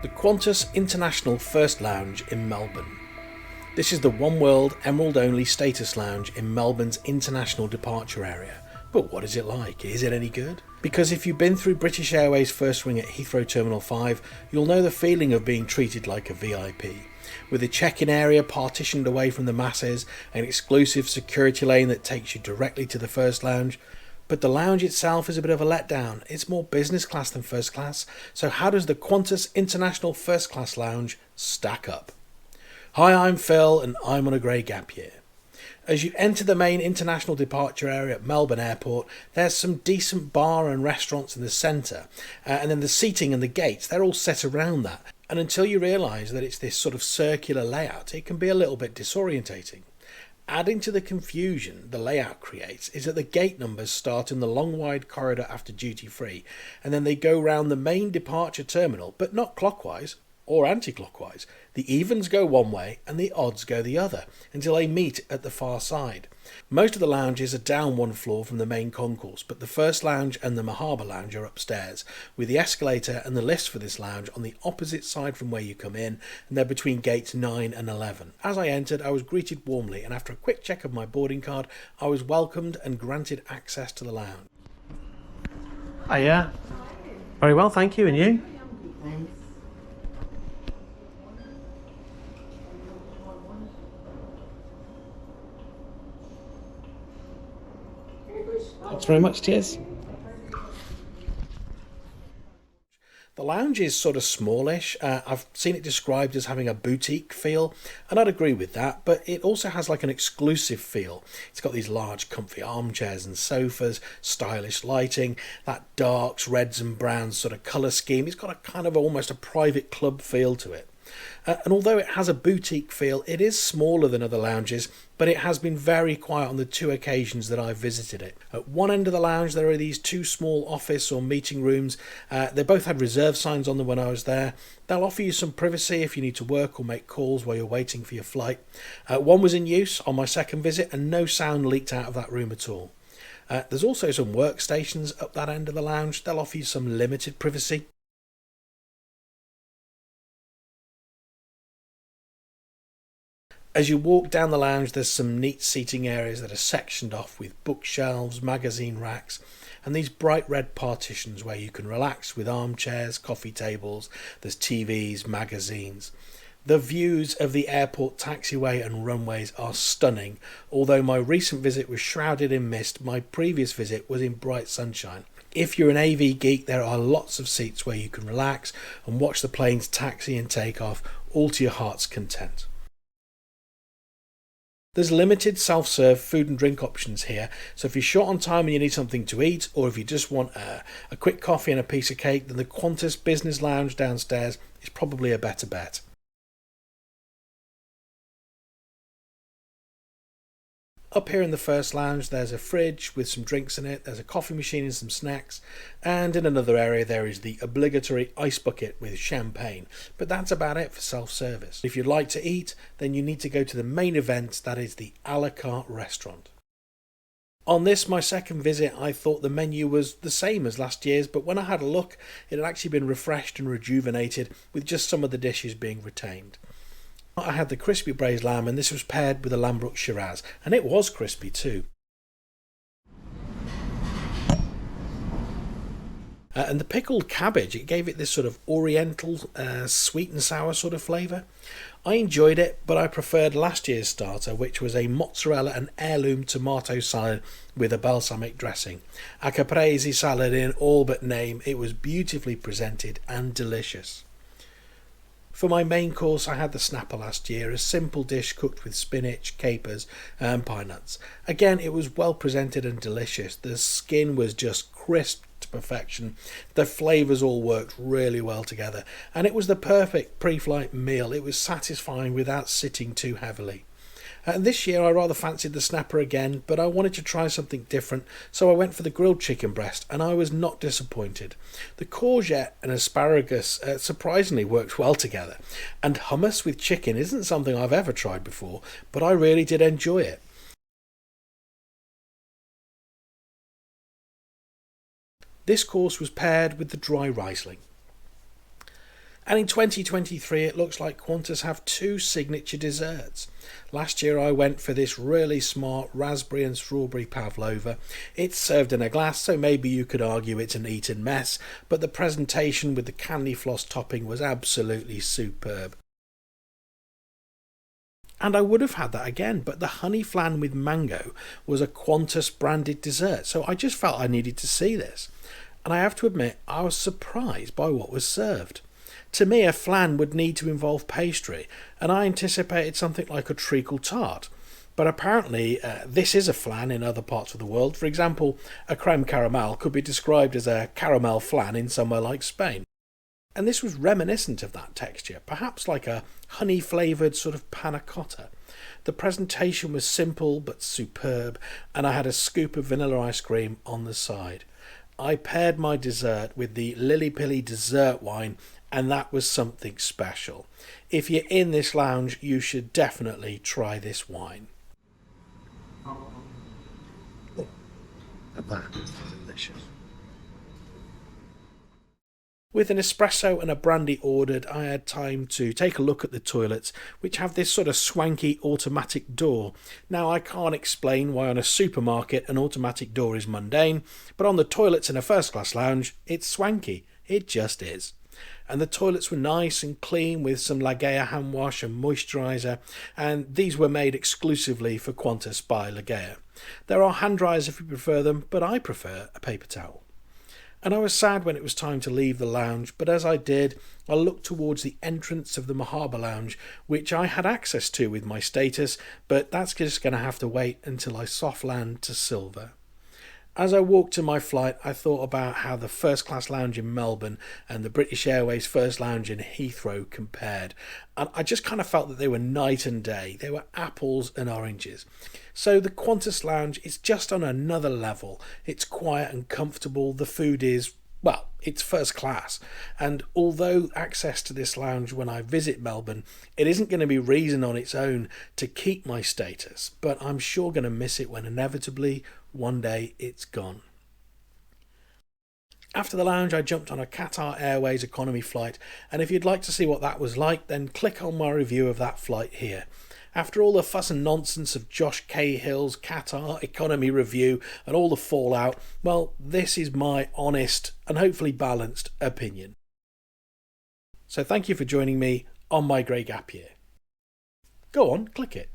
the Qantas International First Lounge in Melbourne. This is the Oneworld Emerald only status lounge in Melbourne's international departure area. But what is it like? Is it any good? Because if you've been through British Airways First Wing at Heathrow Terminal 5, you'll know the feeling of being treated like a VIP. With a check-in area partitioned away from the masses, an exclusive security lane that takes you directly to the first lounge. But the lounge itself is a bit of a letdown. It's more business class than first class. So how does the Qantas International First Class Lounge stack up? Hi, I'm Phil and I'm on a grey gap year. As you enter the main international departure area at Melbourne Airport, there's some decent bar and restaurants in the centre, and then the seating and the gates, they're all set around that. And until you realise that it's this sort of circular layout, it can be a little bit disorientating. Adding to the confusion the layout creates is that the gate numbers start in the long wide corridor after duty free, and then they go round the main departure terminal, but not clockwise or anti-clockwise. The evens go one way and the odds go the other until they meet at the far side. Most of the lounges are down one floor from the main concourse, but the first lounge and the Mahaba lounge are upstairs, with the escalator and the lifts for this lounge on the opposite side from where you come in, and they're between gates 9 and 11. As I entered, I was greeted warmly, and after a quick check of my boarding card, I was welcomed and granted access to the lounge. Oh yeah, very well, thank you. And you? Thanks. Thanks very much, cheers. The lounge is sort of smallish. I've seen it described as having a boutique feel, and I'd agree with that, but it also has like an exclusive feel. It's got these large comfy armchairs and sofas, stylish lighting, that darks, reds and browns sort of colour scheme. It's got a kind of almost a private club feel to it. And although it has a boutique feel, it is smaller than other lounges, but it has been very quiet on the two occasions that I've visited it. At one end of the lounge there are these two small office or meeting rooms. They both had reserve signs on them when I was there. They'll offer you some privacy if you need to work or make calls while you're waiting for your flight. One was in use on my second visit and no sound leaked out of that room at all. There's also some workstations up that end of the lounge. They'll offer you some limited privacy. As you walk down the lounge, there's some neat seating areas that are sectioned off with bookshelves, magazine racks, and these bright red partitions where you can relax with armchairs, coffee tables, there's TVs, magazines. The views of the airport taxiway and runways are stunning. Although my recent visit was shrouded in mist, my previous visit was in bright sunshine. If you're an AV geek, there are lots of seats where you can relax and watch the planes taxi and take off, all to your heart's content. There's limited self-serve food and drink options here, so if you're short on time and you need something to eat, or if you just want a quick coffee and a piece of cake, then the Qantas Business Lounge downstairs is probably a better bet. Up here in the first lounge there's a fridge with some drinks in it, there's a coffee machine and some snacks, and in another area there is the obligatory ice bucket with champagne, but that's about it for self-service. If you'd like to eat, then you need to go to the main event, that is the a la carte restaurant. On this, my second visit, I thought the menu was the same as last year's, but when I had a look, it had actually been refreshed and rejuvenated, with just some of the dishes being retained. I had the crispy braised lamb, and this was paired with a Lambrook Shiraz, and it was crispy too. And the pickled cabbage, it gave it this sort of oriental, sweet and sour sort of flavour. I enjoyed it, but I preferred last year's starter, which was a mozzarella and heirloom tomato salad with a balsamic dressing. A caprese salad in all but name. It was beautifully presented and delicious. For my main course, I had the snapper last year, a simple dish cooked with spinach, capers and pine nuts. Again, it was well presented and delicious. The skin was just crisp to perfection. The flavours all worked really well together, and it was the perfect pre-flight meal. It was satisfying without sitting too heavily. This year I rather fancied the snapper again, but I wanted to try something different, so I went for the grilled chicken breast, and I was not disappointed. The courgette and asparagus surprisingly worked well together, and hummus with chicken isn't something I've ever tried before, but I really did enjoy it. This course was paired with the dry Riesling. And in 2023 it looks like Qantas have 2 signature desserts. Last year I went for this really smart raspberry and strawberry pavlova. It's served in a glass, so maybe you could argue it's an eaten mess, but the presentation with the candy floss topping was absolutely superb. And I would have had that again, but the honey flan with mango was a Qantas branded dessert, so I just felt I needed to see this. And I have to admit, I was surprised by what was served. To me, a flan would need to involve pastry, and I anticipated something like a treacle tart. But apparently, this is a flan in other parts of the world. For example, a creme caramel could be described as a caramel flan in somewhere like Spain. And this was reminiscent of that texture, perhaps like a honey-flavoured sort of panna cotta. The presentation was simple but superb, and I had a scoop of vanilla ice cream on the side. I paired my dessert with the Lily Pilly dessert wine, and that was something special. If you're in this lounge, you should definitely try this wine. That is delicious. With an espresso and a brandy ordered, I had time to take a look at the toilets, which have this sort of swanky automatic door. Now, I can't explain why on a supermarket an automatic door is mundane, but on the toilets in a first-class lounge, it's swanky. It just is. And the toilets were nice and clean with some Lagea hand wash and moisturiser, and these were made exclusively for Qantas by Lagea. There are hand dryers if you prefer them, but I prefer a paper towel. And I was sad when it was time to leave the lounge, but as I did, I looked towards the entrance of the Mahaba Lounge, which I had access to with my status, but that's just going to have to wait until I soft land to silver. As I walked to my flight, I thought about how the first class lounge in Melbourne and the British Airways First Lounge in Heathrow compared. And I just kind of felt that they were night and day. They were apples and oranges. So the Qantas lounge is just on another level. It's quiet and comfortable. The food is, well, it's first class. And although access to this lounge when I visit Melbourne, it isn't going to be reason on its own to keep my status, but I'm sure going to miss it when inevitably one day it's gone. After the lounge, I jumped on a Qatar Airways economy flight, and if you'd like to see what that was like, then click on my review of that flight here. After all the fuss and nonsense of Josh Cahill's Qatar economy review and all the fallout, well, this is my honest and hopefully balanced opinion. So thank you for joining me on my grey gap year. Go on, click it.